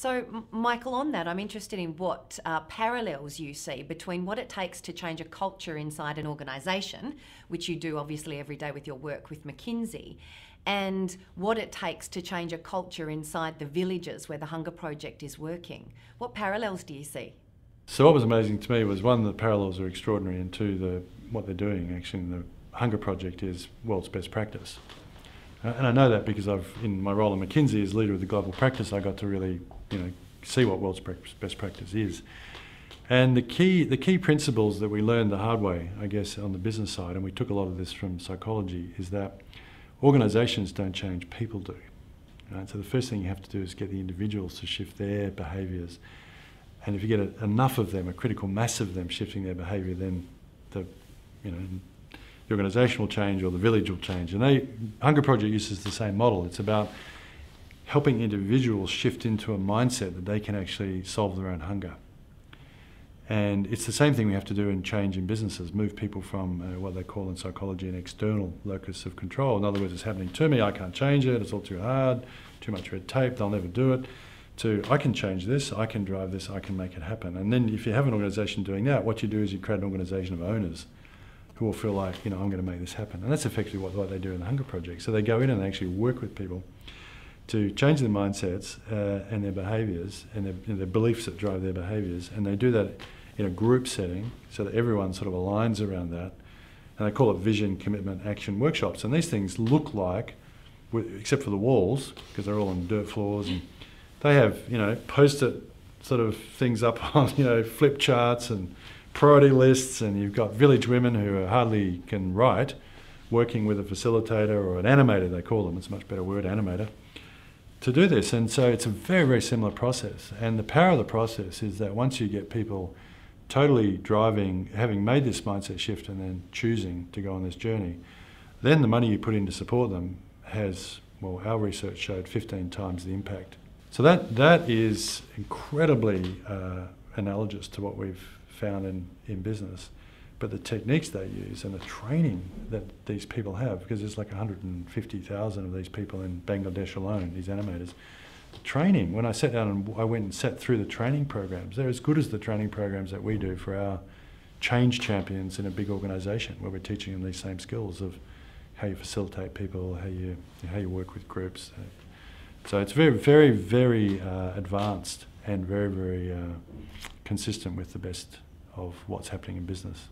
So, Michael, on that, I'm interested in what parallels you see between what it takes to change a culture inside an organisation, which you do obviously every day with your work with McKinsey, and what it takes to change a culture inside the villages where the Hunger Project is working. What parallels do you see? So what was amazing to me was, one, the parallels are extraordinary, and two, what they're doing actually in the Hunger Project is world's best practice. And I know that because in my role in McKinsey as leader of the global practice, I got to really, see what world's best practice is. And the key principles that we learned the hard way, I guess, on the business side, and we took a lot of this from psychology, is that organisations don't change, people do. Right? So the first thing you have to do is get the individuals to shift their behaviours. And if you get enough of them, a critical mass of them shifting their behaviour, then the organisation will change, or the village will change. And Hunger Project uses the same model. It's about helping individuals shift into a mindset that they can actually solve their own hunger. And it's the same thing we have to do in change in businesses, move people from what they call in psychology an external locus of control. In other words, it's happening to me, I can't change it, it's all too hard, too much red tape, they'll never do it, to I can change this, I can drive this, I can make it happen. And then if you have an organisation doing that, what you do is you create an organisation of owners who will feel like, I'm going to make this happen. And that's effectively what they do in the Hunger Project. So they go in and they actually work with people to change their mindsets and their behaviours and their beliefs that drive their behaviours. And they do that in a group setting so that everyone sort of aligns around that. And they call it vision, commitment, action workshops. And these things look like, except for the walls, because they're all on dirt floors, and they have, post-it sort of things up on, flip charts and priority lists, and you've got village women who hardly can write, working with a facilitator or an animator, they call them, it's a much better word, animator, to do this. And so it's a very, very similar process. And the power of the process is that once you get people totally driving, having made this mindset shift and then choosing to go on this journey, then the money you put in to support them has, our research showed 15 times the impact. So that is incredibly analogous to what we've found in business. But the techniques they use and the training that these people have, because there's like 150,000 of these people in Bangladesh alone, these animators, the training, when I sat down and I went and sat through the training programs, they're as good as the training programs that we do for our change champions in a big organisation, where we're teaching them these same skills of how you facilitate people, how you work with groups. So it's very, very, very advanced and very, very consistent with the best of what's happening in business.